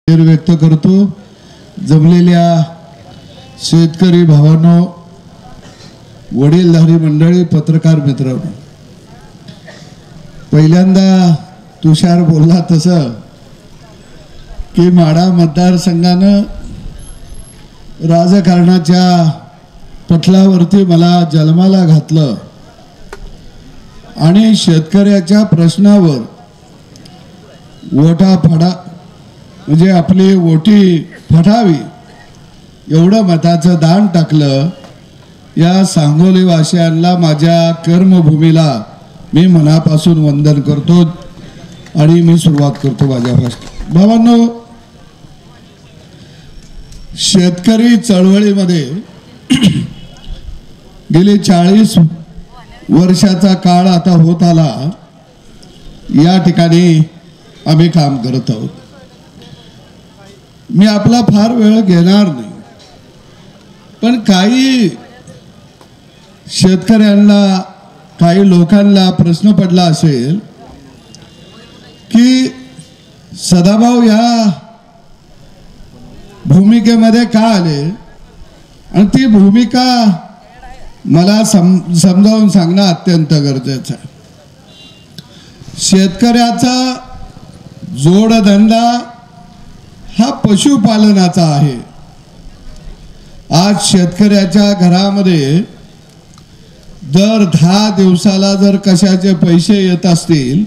व्यक्त करतो। जमलेल्या शेतकरी भावांनो, वडीलधारी मंडळी, पत्रकार मित्रांनो, पहिल्यांदा तुषार बोलला तसं की माढा मतदारसंघानं राजकारणाच्या पटलावरती मला जन्माला घातलं आणि शेतकऱ्याच्या प्रश्नावर वोटाफडा म्हणजे आपली वोटी फटावी एवढं मताचं दान टाकलं। या सांगोली वासियांना, माझ्या कर्मभूमीला मी मनापासून वंदन करतो आणि मी सुरुवात करतो माझ्या भाषणात। भावांनो, शेतकरी चळवळीमध्ये गेले 40 वर्षाचा काळ आता होत आला। या ठिकाणी आम्ही काम करत आहोत। मी आपला फार वेळ घेणार नाही, पण काही शेतकऱ्यांना, काही लोकांना प्रश्न पडला असेल की सदाभाऊ या भूमिकेमध्ये का आले, आणि ती भूमिका मला समजावून सांगणं अत्यंत गरजेचं आहे। शेतकऱ्याचा जोडधंदा हा पशुपालनाचा आहे। आज शेतकऱ्याच्या घरामध्ये दर 10 दिवसाला जर कशाचे पैसे येत असतील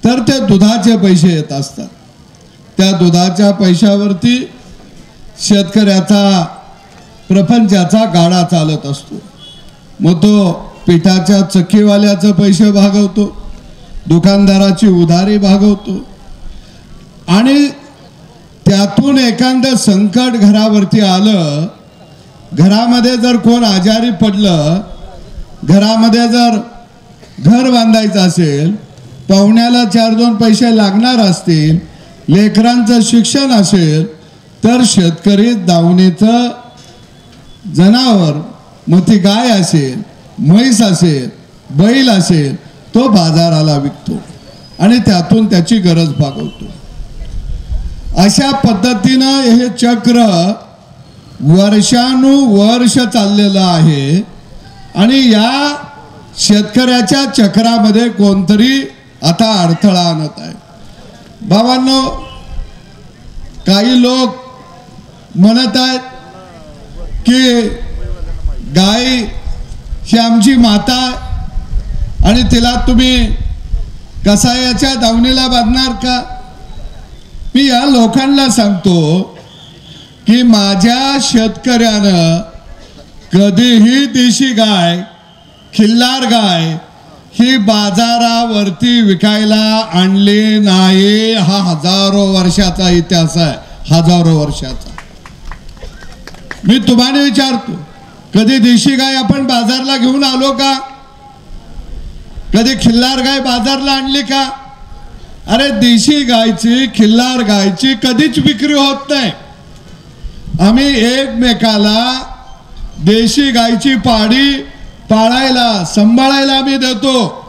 तर ते दुधाचे पैसे येत असतात। त्या दुधाच्या पैशावरती शेतकऱ्याचा प्रपंचाचा गाडा चालत असतो। मग तो पिठाच्या चक्कीवाल्याचे पैसे भागवतो, दुकानदाराची उधारी भागवतो, आणि त्यातून एखादं संकट घरावरती आलं, घरामध्ये जर कोण आजारी पडलं, घरामध्ये जर घर बांधायचं असेल, पाहुण्याला 4-2 पैसे लागणार असतील, लेकरांचं शिक्षण असेल, तर शेतकरी दावणीचं जनावर, मग ती गाय असेल, म्हैस असेल, बैल असेल, तो बाजाराला विकतो आणि त्यातून त्याची गरज भागवतो। अशा पद्धतीनं हे चक्र वर्षानुवर्ष चाललेलं आहे आणि या शेतकऱ्याच्या चक्रामध्ये कोणतरी आता अडथळा आणत आहे। भावांनो, काही लोक म्हणत आहेत की गाय ही आमची माता आणि तिला तुम्ही कसायाच्या दावणीला बांधणार का? मी या लोकांना सांगतो की माझ्या शेतकऱ्यानं कधीही देशी गाय, खिल्लार गाय ही बाजारावरती विकायला आणली नाही। हा हजारो वर्षाचा इतिहास आहे, हजारो वर्षाचा। मी तुम्हाला विचारतो, कधी देशी गाय आपण बाजारला घेऊन आलो का? कधी खिल्लार गाय बाजारला आणली का? अरे देशी गायची, खिल्लार गायची कधीच विक्री होत नाही। आम्ही एकमेकाला देशी गायची पाडी पाळायला, सांभाळायला आम्ही देतो,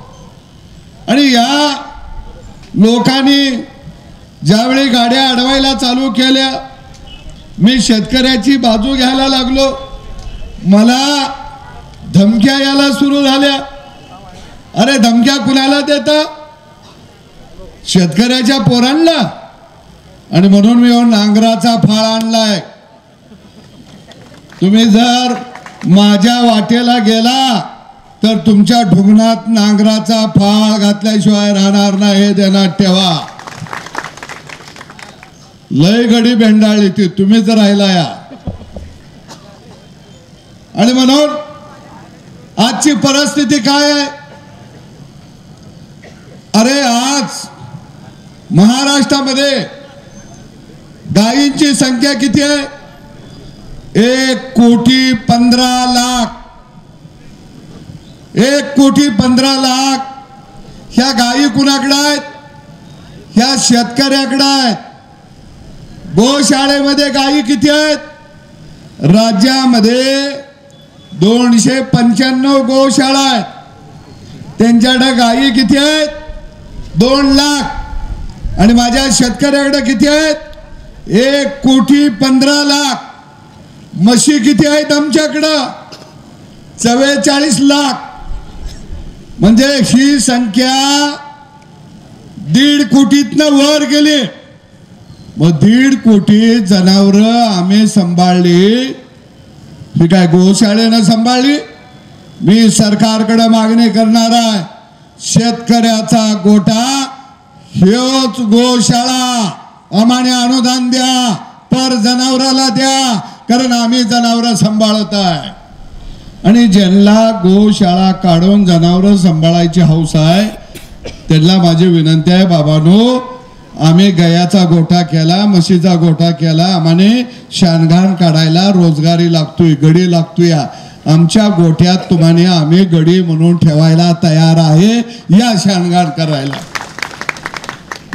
आणि या लोकांनी ज्यावेळी गाड्या अडवायला चालू केल्या, मी शेतकऱ्याची बाजू घ्यायला लागलो, मला धमक्या यायला सुरू झाल्या। अरे धमक्या कुणाला देता? शेतकऱ्याच्या पोरांना। आणि म्हणून मी नांगराचा फाळ आणलाय। तुम्ही जर माझ्या वाटेला गेला तर तुमच्या ढुंगणात नांगराचा फाळ घातल्याशिवाय राहणार नाही, हे ध्यानात ठेवा। लय गडी भेंडाळली ती, तुम्हीच राहिला या। आणि म्हणून आजची परिस्थिती काय आहे? अरे आज महाराष्ट्रामध्ये गायींची संख्या किती आहे? 1,15,00,000। 1,15,00,000 ह्या गायी कुणाकडे आहेत? ह्या शेतकऱ्याकडे आहेत। गोशाळेमध्ये गायी किती आहेत? राज्यामध्ये 295 गोशाळा आहेत। त्यांच्याकडे गायी किती आहेत? 2 लाख। आणि माझ्या शेतकऱ्याकडे किती आहेत? 1,15,00,000. म्हशी किती आहेत आमच्याकडं? 44 लाख. म्हणजे ही संख्या 1.5 कोटीतनं वर गेली. मग 1.5 कोटी जनावर आम्ही सांभाळली. ही काय गोशाळेनं सांभाळली? मी सरकारकडे मागणी करणार आहे, शेतकऱ्याचा गोठा हेच गोशाळा. आम्हाला अनुदान द्या, पर जनावराला द्या, कारण आम्ही जनावर सांभाळत आहे. आणि ज्यांना गोशाळा काढून जनावर सांभाळायची हौस आहे त्यांना माझी विनंती आहे, बाबांनो, आम्ही गयाचा गोठा केला, म्हशीचा गोठा केला, आम्हाने शानघाण काढायला रोजगारी लागतोय, गडी लागतोय. आमच्या गोठ्यात तुम्हाला आम्ही गडी म्हणून ठेवायला तयार आहे, या शानघाण करायला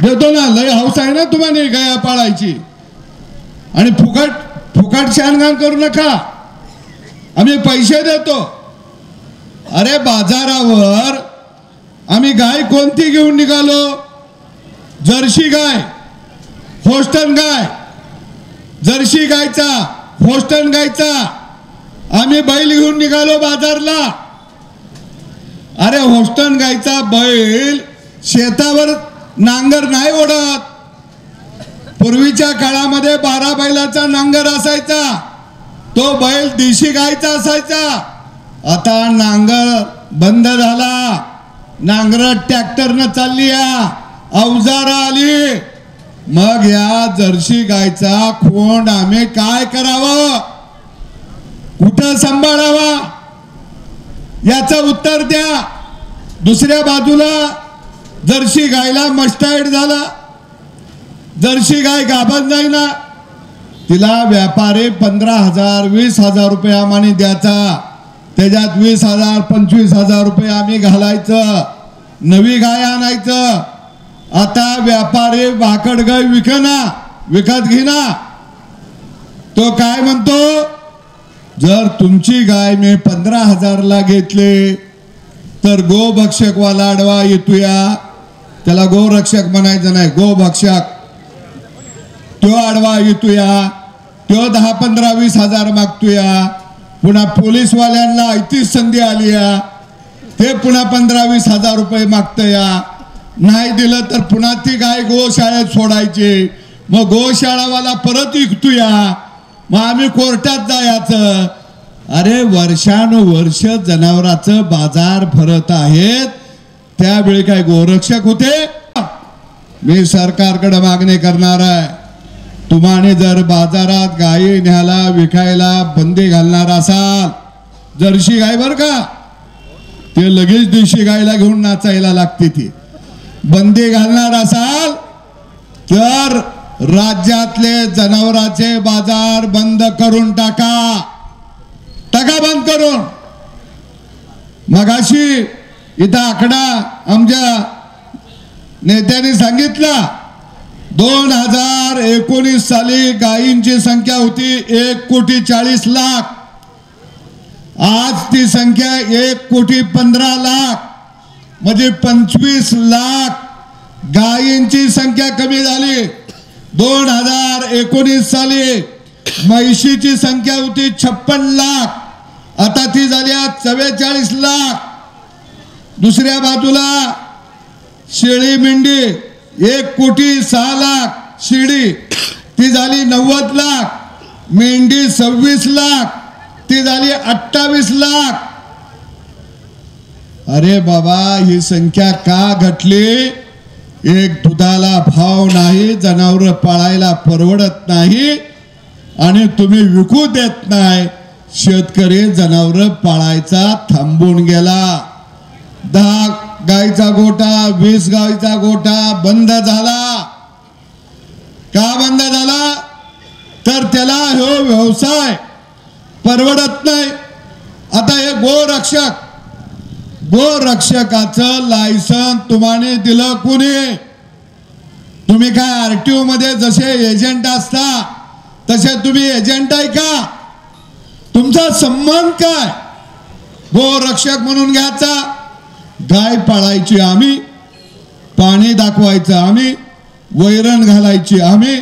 देतो ना. लय हौस आहे ना तुम्हाला गया पाळायची. आणि फुकट फुकट शानघाण करू नका, आम्ही पैसे देतो. अरे बाजारावर आम्ही गाय कोणती घेऊन निघालो? जर्सी गाय, होस्टन गाय. जर्सी गायचा, होस्टन गायचा आम्ही बैल घेऊन निघालो बाजारला. अरे होस्टन गायचा बैल शेतावर नांगर नाही ओढत. पूर्वीच्या काळामध्ये 12 बैलाचा नांगर असायचा, तो बैल देशी गायचा असायचा. आता नांगर बंद झाला, नांगर ट्रॅक्टरनं चालली, अवजार आली. मग या जर्सी गायचा खोंड आम्ही काय करावं, कुठं सांभाळावा, याचं उत्तर द्या. दुसऱ्या बाजूला जर्सी गायला मस्टाईड झाला, जर्सी गाय गाभण जाईना. तिला व्यापारी 15,000 20,000 रुपये आम्हाला द्यायचा. त्याच्यात 20,000 25,000 रुपये आम्ही घालायचं, नवी गाय आणायचं. आता व्यापारी भाकड गाय विकत घेना. तो काय म्हणतो, जर तुमची गाय मी 15,000ला घेतली तर गोभक्षकवाला आडवा येतोया. त्याला गोरक्षक म्हणायचं नाही, गोभक्षक. तो आडवा येतोया, तो 10 15 20,000 मागतोया. पुन्हा पोलीसवाल्यांना ऐतीच संधी आली, ते पुन्हा 15 20,000 रुपये मागतया. नाही दिलं तर पुन्हा ती गाय गोशाळेत सोडायची. मग गोशाळावाला परत विकतोया, मग आम्ही कोर्टात जायचं. अरे वर्षानुवर्ष जनावरांचं बाजार भरत आहेत, त्यावेळी काय गोरक्षक होते? मी सरकारकडे मागणी करणार आहे, तुम्हाने जर बाजारात गायी न्यायला विकायला बंदी घालणार असाल, जर्सी गाय बर का, ते लगेच देशी गायला घेऊन नाचायला लागते. ती बंदी घालणार असाल तर राज्यातले जनावरांचे बाजार बंद करून टाका बंद करून. मगाशी इथं आकडा आमच्या नेत्यांनी सांगितला, 2019 साली गायींची संख्या होती 1,40,00,000. आज ती संख्या 1,15,00,000. म्हणजे 25 लाख गायींची संख्या कमी झाली. 2019 साली म्हशीची संख्या होती 56 लाख, आता ती झाली 44 लाख. दुसऱ्या बाजूला शेळी मेंढी 1,06,00,000 शेळी, ती झाली 90 लाख. मेंढी 26 लाख, ती झाली 28 लाख. अरे बाबा, ही संख्या का घटली? एक दुधाला भाव नाही, जनावर पाळायला परवडत नाही, आणि तुम्ही विकू देत नाही. शेतकरी जनावर पाळायचा थांबून गेला. 10 गायचा गोठा 20 गायचा गोठा बंद झाला. का बंद झाला? तर त्याला हो व्यवसाय परवडत नाही. आता हे गोरक्षकाचं लायसन तुम्हाला दिलं कोणी? तुम्ही काय आरटीओ मध्ये जसे एजंट असता तसे तुम्ही एजंट आहे का? तुमचा संबंध काय? गोरक्षक म्हणून घ्यायचा, गाय पाळायची आम्ही, पाणी दाखवायचं आम्ही, वैरण घालायची आम्ही,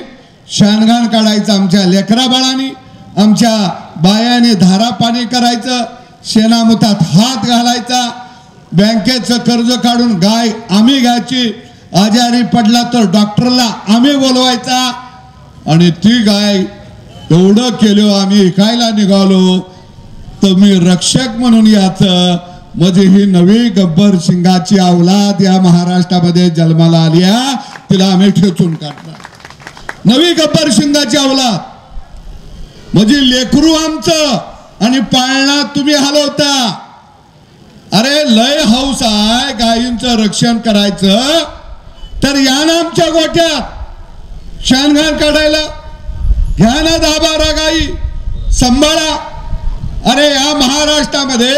शानगान काढायचं, आमच्या लेकरा बाळांनी आमच्या बायाने धारा पाणी करायचं, शेणामुतात हात घालायचा, बँकेचं कर्ज काढून गाय आम्ही घ्यायची, आजारी पडला तर डॉक्टरला आम्ही बोलवायचा, आणि ती गाय एवढं केलं आम्ही ऐकायला निघालो तर मी रक्षक म्हणून याचं, म्हणजे ही नवी गब्बर सिंगाची अवलाद या महाराष्ट्रामध्ये जन्माला आली आहे, तिला आम्ही ठेचून काढणार. नवी गब्बर सिंगाची अवलाद म्हणजे लेकरू आमचं आणि पाळणा तुम्ही हलवता. अरे लय हौस आहे गायींचं रक्षण करायचं, तर या ना आमच्या गोठ्यात शानगान काढायला, घ्या ना 10-12 गायी सांभाळा. अरे या महाराष्ट्रामध्ये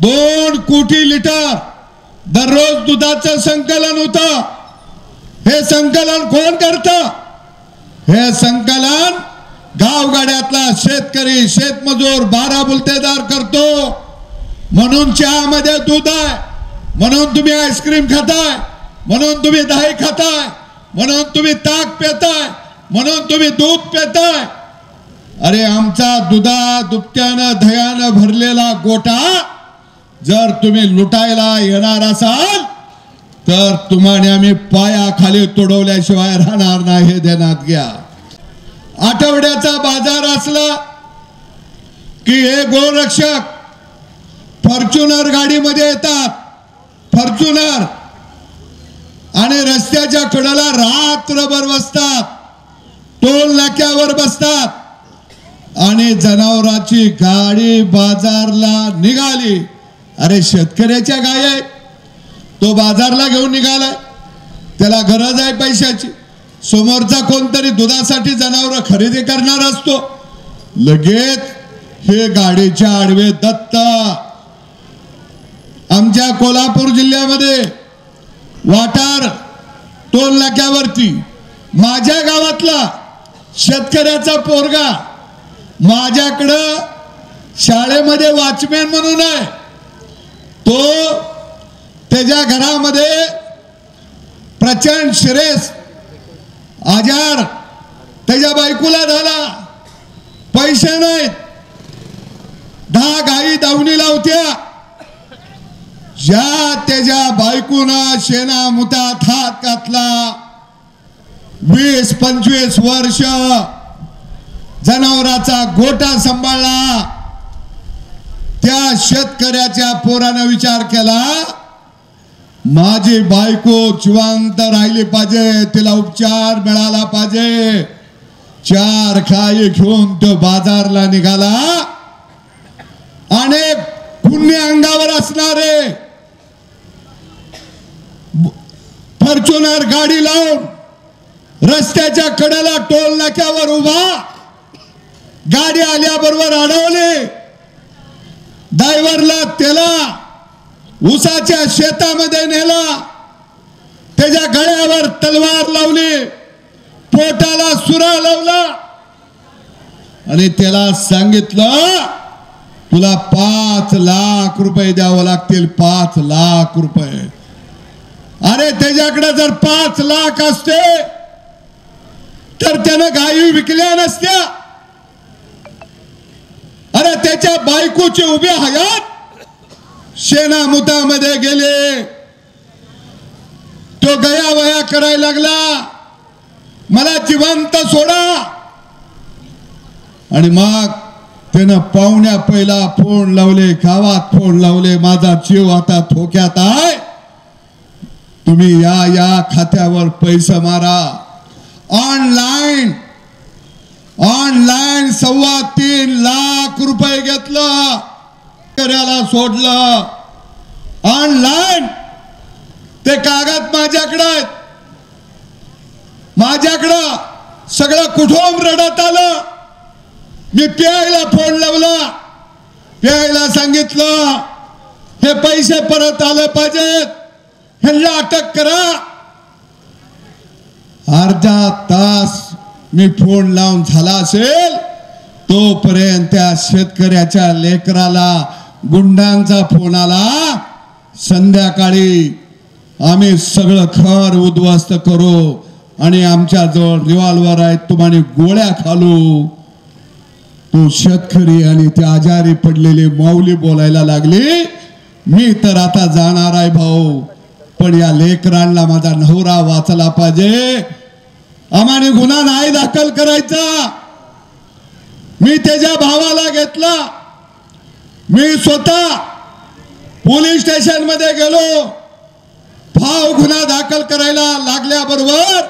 2 कोटी लिटर दररोज दुधाचं संकलन होतं. हे संकलन कोण करतं? हे संकलन गावगाड्यातला शेतकरी शेतमजूर 12 बुलतेदार करतो. म्हणून चहामध्ये दूध आहे, म्हणून तुम्ही आईस्क्रीम खाताय, म्हणून तुम्ही दही खाताय, म्हणून तुम्ही ताक पिताय, म्हणून तुम्ही दूध पिताय. अरे आमचा दुधानं दह्यानं भरलेला गोठा जर तुम्ही लुटायला येणार असाल तर तुम्हाला आम्ही पायाखाली तोडवल्याशिवाय राहणार नाही, हे ध्यानात घ्या. आठवड्याचा बाजार असला की हे गोरक्षक फॉर्च्युनर गाडीमध्ये येतात, फॉर्च्युनर, आणि रस्त्याच्या कडेला रात्रभर बसतात, टोल नाक्यावर बसतात, आणि जनावरांची गाडी बाजारला निघाली. अरे शेतकऱ्याच्या गाय आहे, तो बाजारला घेऊन निघालाय, त्याला गरज आहे पैशाची. समोरचा कोणतरी दुधासाठी जनावर खरेदी करणार असतो, लगेच हे गाडीच्या आडवे दत्त. आमच्या कोल्हापूर जिल्ह्यामध्ये वाटार टोल नाक्यावरती माझ्या गावातला शेतकऱ्याचा पोरगा माझ्याकडं शाळेमध्ये वॉचमॅन म्हणून आहे, तो त्याच्या घरामध्ये प्रचंड श्रेस आजार त्याच्या बायकोला झाला, पैसे नाहीत, 10 गायी दावणीला होत्या. ज्या त्याच्या बायकोनं शेणा मुतात हात घातला, 20-25 वर्ष जनावराचा गोठा सांभाळला, त्या शेतकऱ्याच्या पोरानं विचार केला माझी बायको जिवंत राहिली पाहिजे, तिला उपचार मिळाला पाहिजे. 4 गायी घेऊन तो बाजारला निघाला. अनेक पुण्य अंगावर असणारे फॉर्च्युनर गाडी लावून रस्त्याच्या कडेला टोल नाक्यावर उभा, गाडी आल्याबरोबर अडवले, ड्रायव्हरला त्याला ऊसाच्या शेतामध्ये नेला, त्याच्या गळ्यावर तलवार लावली, पोटाला सुरा लावला, आणि त्याला सांगितलं तुला 5 लाख रुपये द्यावं लागतील, 5 लाख रुपये. अरे त्याच्याकडे जर 5 लाख असते तर त्यानं गायी विकल्या नसत्या. अरे त्याच्या बायकोचे उभे हयात शेणामुतामध्ये गेले, तो गया वया करायला लागला, मला जिवंत सोडा. आणि मग त्यानं पाहुण्या पहिला फोन लावले, गावात फोन लावले, माझा जीव आता धोक्यात आहे, तुम्ही या खात्यावर पैसे मारा. ऑनलाईन 3.25 लाख रुपये घेतलं, शेतकऱ्याला सोडलं. ऑनलाईन ते कागद माझ्याकडे आहेत, माझ्याकडं सगळं कुठून रडत आलं. मी प्यायला फोन लावला, प्यायला सांगितलं हे पैसे परत आले पाहिजेत, ह्यांना अटक करा. अर्धा तास मी फोन लावून झाला असेल, तोपर्यंत त्या शेतकऱ्याच्या लेकराला गुंडांचा फोन आला, संध्याकाळी आम्ही सगळं घर उद्ध्वस्त करू, आणि आमच्या जवळ रिव्हॉल्वर आहेत, तुम्हाला गोळ्या खालू. तो शेतकरी आणि ते आजारी पडलेले माऊली बोलायला लागले, मी तर आता जाणार आहे भाऊ, पण या लेकरांना माझा नवरा वाचला पाहिजे, आम्हाने गुन्हा नाही दाखल करायचा. मी त्याच्या भावाला घेतला, मी स्वतः पोलीस स्टेशन मध्ये गेलो. भाव गुन्हा दाखल करायला लागल्याबरोबर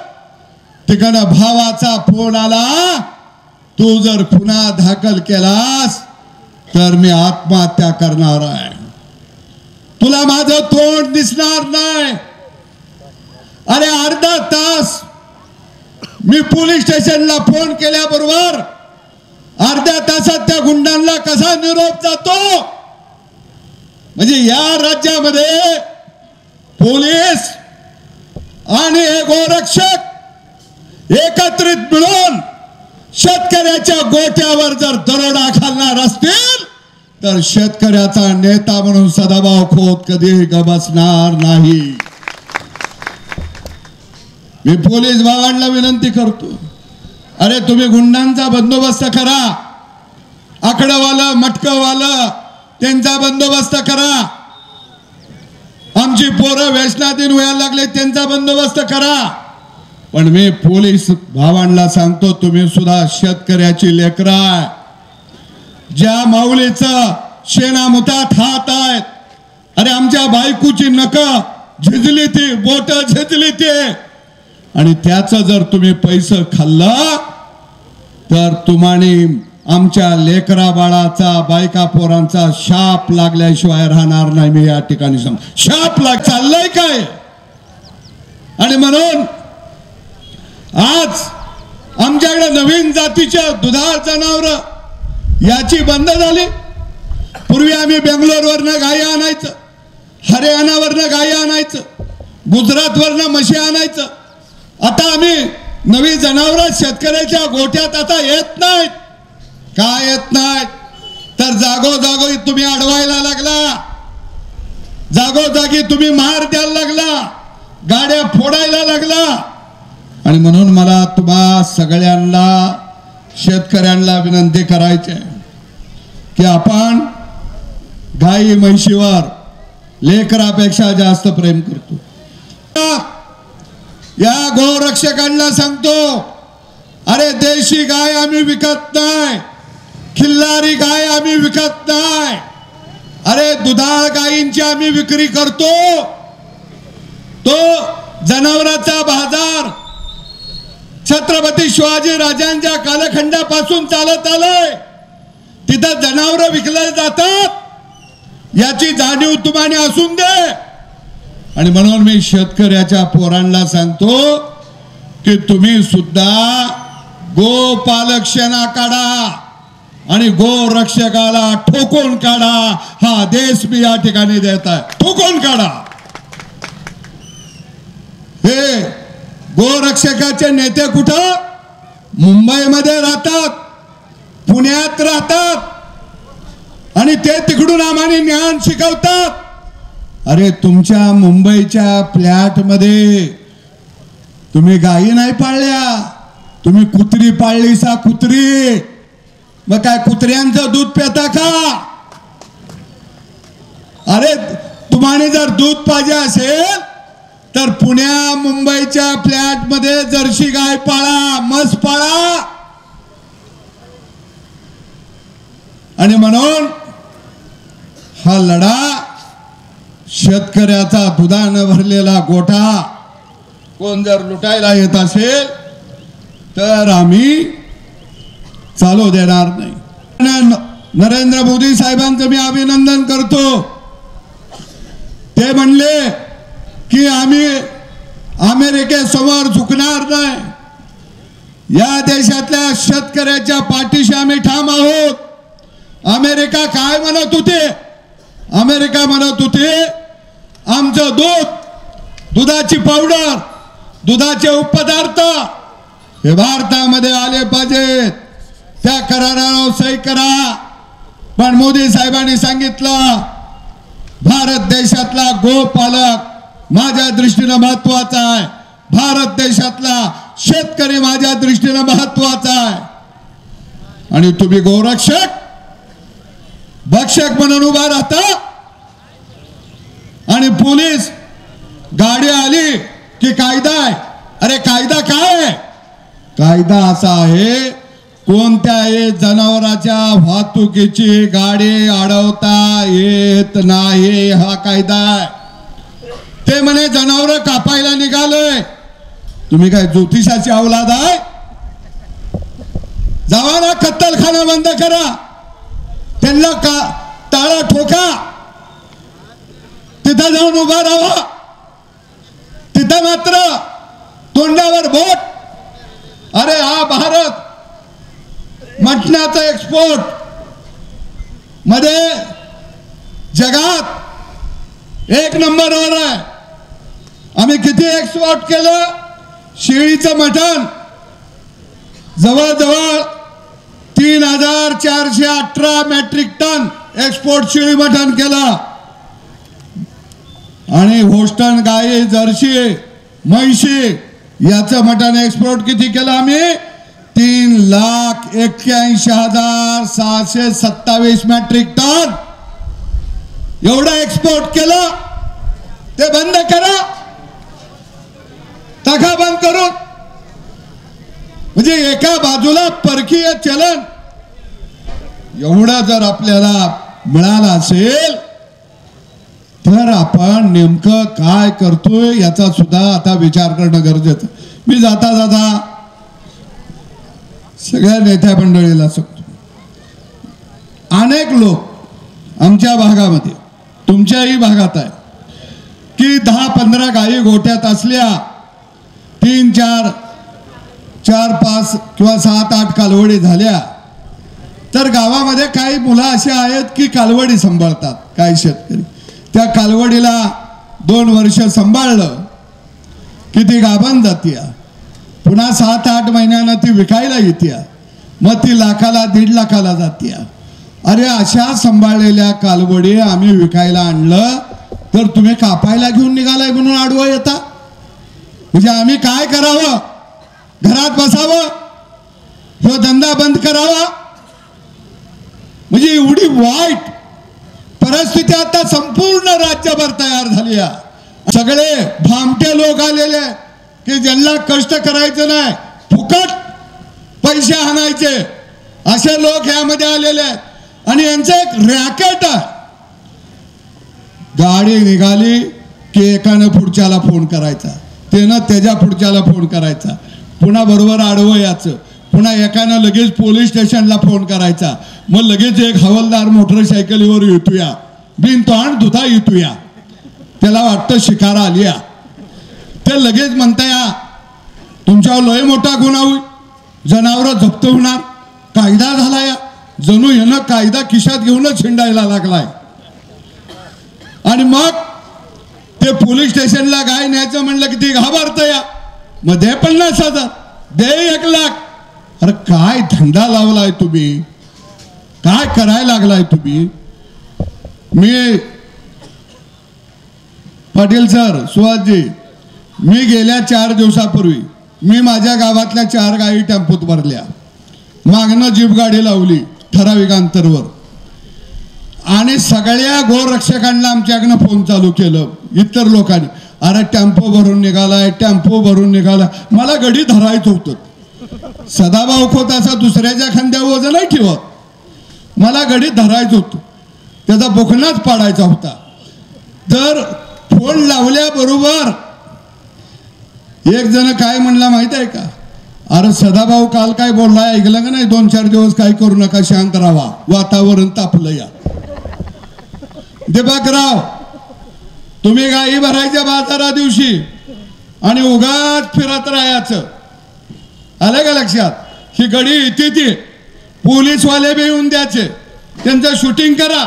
तिकडं भावाचा फोन आला, तू जर गुन्हा दाखल केलास तर मी आत्महत्या करणार आहे, तुला माझं तोंड दिसणार नाही. अरे अर्धा तास मी पोलीस स्टेशनला फोन केल्याबरोबर अर्ध्या तासात त्या गुंडांना कसा निरोप जातो. म्हणजे या राज्यामध्ये पोलीस आणि गोरक्षक एकत्रित मिळून शेतकऱ्याच्या गोट्यावर जर दरोडा घालणार असतील तर शेतकऱ्याचा नेता म्हणून सदाभाऊ खोत कधीही गबसणार नाही. मी पोलीस भावांना विनंती करतो, अरे तुम्ही गुंडांचा बंदोबस्त करा, आकडावाला मटकवाला त्यांचा बंदोबस्त करा, आमची पोरं व्यसनाधीन व्हायला लागले त्यांचा बंदोबस्त करा. पण मी पोलीस भावांना सांगतो, तुम्ही सुद्धा शेतकऱ्याची लेकरं आहे. ज्या माऊलीचं शेणामुतात हात आहेत, अरे आमच्या बायकोची नख झिजली ती, बोट झिजली ती, आणि त्याचं जर तुम्ही पैसे खाल्लं तर तुम्हाला आमच्या लेकरा बाळाचा बायका पोरांचा शाप लागल्याशिवाय राहणार नाही. मी या ठिकाणी सांग, शाप लाग चाललंय काय. आणि म्हणून आज आमच्याकडे नवीन जातीच्या दुधाळ जनावर याची बंद झाली. पूर्वी आम्ही बेंगलोरवरनं गाई आणायचं, हरियाणावरनं गाई आणायचं, गुजरातवरनं म्हशी आणायचं. आता आम्ही नवी जनावर शेतकऱ्याच्या गोठ्यात आता येत नाहीत. काय येत नाहीत तर जागोजागी तुम्ही अडवायला लागला, जागोजागी तुम्ही मार द्यायला लागला, गाड्या फोडायला लागला. आणि म्हणून मला तुम्हा सगळ्यांना शेतकऱ्यांना विनंती करायची आहे की आपण गाई म्हैशीवर लेकरापेक्षा जास्त प्रेम करतो. या गोरक्षकांना सांगतो, अरे देशी गाय आम्ही विकत नाही, खिल्लारी गाय आम्ही विकत नाही, अरे दुधाळ गायींची आम्ही विक्री करतो. तो जनावरांचा बाजार छत्रपती शिवाजी राजांच्या कालखंडापासून चालत आलंय. तिथं जनावर विकले जातात याची जाणीव तुम्हाला असून दे. आणि म्हणून मी शेतकऱ्याच्या पोरांना सांगतो की तुम्ही सुद्धा गोपालक शेणा काढा आणि गोरक्षकाला ठोकून काढा. हा देश मी या ठिकाणी देत आहे, ठोकून काढा. हे गोरक्षकाचे नेते कुठं? मुंबईमध्ये राहतात, पुण्यात राहतात आणि ते तिकडून आम्हाला ज्ञान शिकवतात. अरे तुमच्या मुंबईच्या फ्लॅट मध्ये तुम्ही गायी नाही पाळल्या, तुम्ही कुत्री पाळली सा कुत्री. मग काय कुत्र्यांचं दूध पिता का? अरे तुम्हाला जर दूध पाहिजे असेल तर पुण्या मुंबईच्या फ्लॅट मध्ये जर्सी गाय पाळा, म्हस पाळा. आणि म्हणून हा लढा शेतकऱ्याचा दुधाने भरलेला गोठा कोण जर लुटायला येत असेल तर आम्ही चालू देणार नाही. नरेंद्र मोदी साहेबांचं मी अभिनंदन करतो. ते म्हणले की आम्ही अमेरिकेसमोर झुकणार नाही, या देशातल्या शेतकऱ्याच्या पाठीशी आम्ही ठाम आहोत. अमेरिका काय म्हणत होते? अमेरिका म्हणत होते आमचं दूध, दुधाची पावडर, दुधाचे उपपदार्थ हे भारतामध्ये आले पाहिजेत, त्या करारावर सही करा. पण मोदी साहेबांनी सांगितलं भारत देशातला गोपालक माझ्या दृष्टीने महत्वाचा आहे, भारत देशातला शेतकरी माझ्या दृष्टीने महत्वाचा आहे आणि तुम्ही गोरक्षक भक्षक म्हणून उभा राहता आणि पोलीस गाडी आली की कायदा आहे. अरे कायदा काय आहे? कायदा असा आहे कोणत्याही जनावरांच्या वाहतुकीची गाडी अडवता येत नाही, हा कायदा आहे. ते म्हणे जनावर कापायला निघालोय. तुम्ही काय ज्योतिषाची औलाद आहे? जावा ना कत्तलखाना बंद करा, त्यांना टाळा ठोका, तिथं जाऊन उभा राहा. तिथं मात्र तोंडावर बोट. अरे हा भारत मटणाचा एक्सपोर्ट मध्ये जगात 1 नंबरवर आहे. आम्ही किती एक्सपोर्ट केलं? शेळीचं मटण जवळजवळ 3418 मेट्रिक टन एक्सपोर्ट शेळी मटण केलं. आणि होस्टन गाई जर्सी म्हैशी याचं मटण एक्सपोर्ट किती केलं आम्ही? 3,81,627 मेट्रिक टन एवढं एक्सपोर्ट केलं. ते बंद करा, टाका बंद करून. म्हणजे एका बाजूला परकीय चलन एवढं जर आपल्याला मिळालं असेल तर आपण नेमकं काय करतोय याचा सुद्धा आता विचार करणं गरजेचं. मी जाता जाता सगळ्या नेत्या मंडळीला सांगतो, अनेक लोक आमच्या भागामध्ये तुमच्याही भागात आहे की 10-15 गायी गोठ्यात असल्या 3-4-5 किंवा 7-8 कालवडी झाल्या तर गावामध्ये काही मुलं अशी आहेत की कालवडी सांभाळतात. काही शेतकरी त्या कालवडीला 2 वर्ष सांभाळलं की ती गाभण जाते, पुन्हा 7-8 महिन्यानं ती विकायला येते, मग ती लाखाला 1.5 लाखाला जाते. अरे अशा सांभाळलेल्या कालवडी आम्ही विकायला आणलं तर तुम्ही कापायला घेऊन निघालाय म्हणून आडवं येता. म्हणजे आम्ही काय करावं? घरात बसावं? जो धंदा बंद करावा? म्हणजे एवढी वाईट परिस्थिती आता संपूर्ण राज्यभर तयार झाली आहे. सगळे भामटे लोक आलेले की ज्यांना कष्ट करायचं नाही, फुकट पैसे आणायचे, असे लोक यामध्ये आलेले आहेत. आणि यांचं एक रॅकेट आहे. गाडी निघाली की एकानं पुढच्याला फोन करायचा, त्यानं त्याच्या पुढच्याला फोन करायचा, पुन्हा बरोबर आडवं याचं, पुन्हा एकानं लगेच पोलीस स्टेशनला फोन करायचा, मग लगेच एक हवालदार मोटरसायकलीवर येतोया, बिन तोंड धुता येतोया, त्याला वाटतं शिकारा आलिया. ते लगेच म्हणताय तुमच्यावर लय मोठा गुन्हा होईल, जनावर जप्त होणार, कायदा झाला या. जणू यानं कायदा खिशात घेऊनच हिंडायला लागलाय. आणि मग ते पोलीस स्टेशनला गाय न्यायचं म्हणलं की ती घाबरतं या, मग दे 50,000, दे 1 लाख. अरे काय धंदा लावलाय तुम्ही? काय करायला लागलाय तुम्ही? मी पाटील सर, सुहासजी, मी गेल्या 4 दिवसापूर्वी मी माझ्या गावातल्या 4 गायी टेम्पोत भरल्या, मागणं जीप गाडी लावली ठराविक अंतरवर, आणि सगळ्या गोरक्षकांना आमच्याकडनं फोन चालू केलं इतर लोकांनी. अरे टेम्पो भरून निघालाय, टेम्पो भरून निघाला. मला गडी धरायचं होतं. सदाभाऊ खोत असा दुसऱ्याच्या खांद्यावर वजन नाही ठेवत, मला गडी धरायचं होतं, त्याचा बोखणाच पाडायचा होता. तर फोन लावल्याबरोबर एक जण काय म्हणला माहित आहे का? अरे सदाभाऊ काल काय बोललाय ऐकलं का नाही? 2-4 दिवस काय करू नका, शांत राहा, वातावरण तापलं या. दीपकराव, तुम्ही गायी भरायच्या बाजारा दिवशी आणि उगाच फिरत राहायचं, आलं का लक्षात? ही गडी येते ती पोलीसवाले बी येऊन द्यायचे, त्यांचं शूटिंग करा.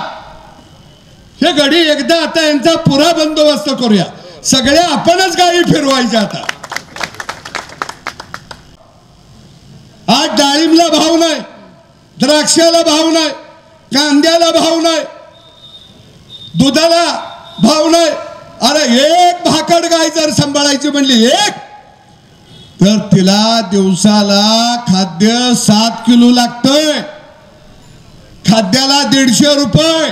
हे गडी एकदा आता यांचा पुरा बंदोबस्त करूया, सगळ्या आपणच गायी फिरवायच्या. आता आज डाळिंबला भाव नाही, द्राक्षाला भाव नाही, कांद्याला भाव नाही, दुधाला भाव नाही. अरे एक भाकड गाय जर सांभाळायची म्हणली, एक तर तिला दिवसाला खाद्य 7 किलो लागतंय. खाद्याला 150 रुपये,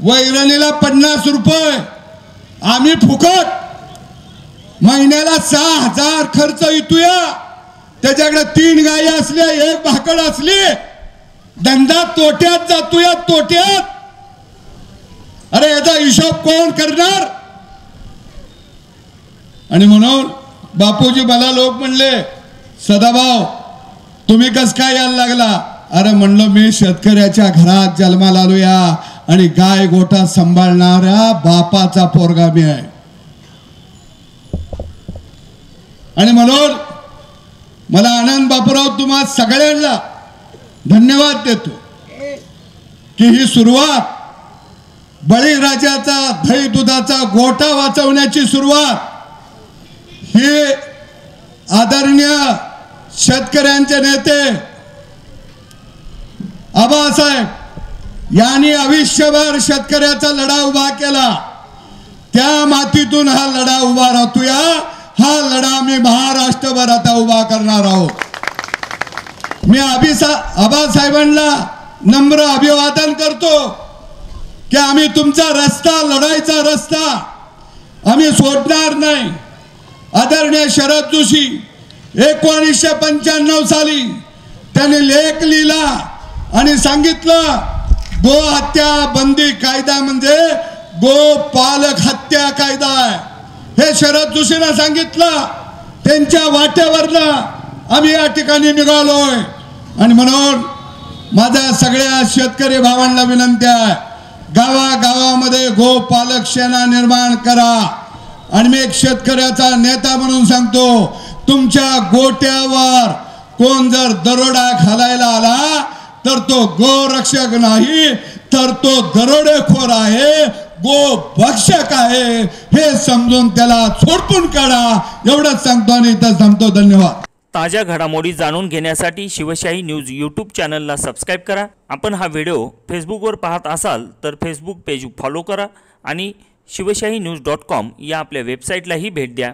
वैरणीला 50 रुपये. आम्ही फुकट महिन्याला 6,000 खर्च येतोया. त्याच्याकडे 3 गायी असल्या, 1 भाकड असली, धंदा तोट्यात जातोया, तोट्यात. अरे याचा हिशोब कोण करणार? आणि म्हणून बापूजी मला लोक म्हणले, सदाभाऊ तुम्ही कस काय यायला लागला? अरे म्हणलं मी शेतकऱ्याच्या घरात जन्माला आलोया आणि गाय गोठा सांभाळणाऱ्या बापाचा पोरगा मी आहे. आणि म्हणून मला आनंद बापूराव तुम्हा सगळ्यांना धन्यवाद देतो की ही सुरुवात बळीराजाचा दही दुधाचा गोठा वाचवण्याची सुरुवात ही आदरणीय शेतकऱ्यांचे नेते आबासाहेब यांनी आयुष्यभर शेतकऱ्याचा लढा उभा केला. त्या मातीतून हा लढा उभा राहतोया. हा लढा मी महाराष्ट्रभर आता उभा करणार आहोत. मी आबासाहेबांना नम्र अभिवादन करतो की आम्ही तुमचा रस्ता, लढाईचा रस्ता आम्ही सोडणार नाही. आदरणीय शरद जोशी 1995 साली त्यांनी लेख लिहिला आणि सांगितलं गो हत्या बंदी कायदा म्हणजे गो पालक हत्या कायदा आहे. हे शरद जोशींना सांगितलं. त्यांच्या वाट्यावरनं आम्ही या ठिकाणी निघालोय. आणि म्हणून माझ्या सगळ्या शेतकरी भावांना विनंती आहे, गावागावामध्ये गो पालक सेना निर्माण करा. आणि मी एक शेतकऱ्याचा नेता म्हणून सांगतो, तुमच्या गोट्यावर कोण जर दरोडा घालायला आला तर तो गोरक्षक नाही, तर तो दरोडेखोर आहे, गो भक्षक आहे. हे समजून त्याला सोडून काढा. एवढंच सांगतो आणि इथं थांबतो. धन्यवाद. ताज्या घडामोडी जाणून घेण्यासाठी शिवशाही न्यूज यूट्यूब चॅनलला सबस्क्राईब करा. आपण हा व्हिडिओ फेसबुकवर पाहत असाल तर फेसबुक पेज फॉलो करा आणि शिवशाही न्यूज.com या आपल्या वेबसाईटलाही भेट द्या.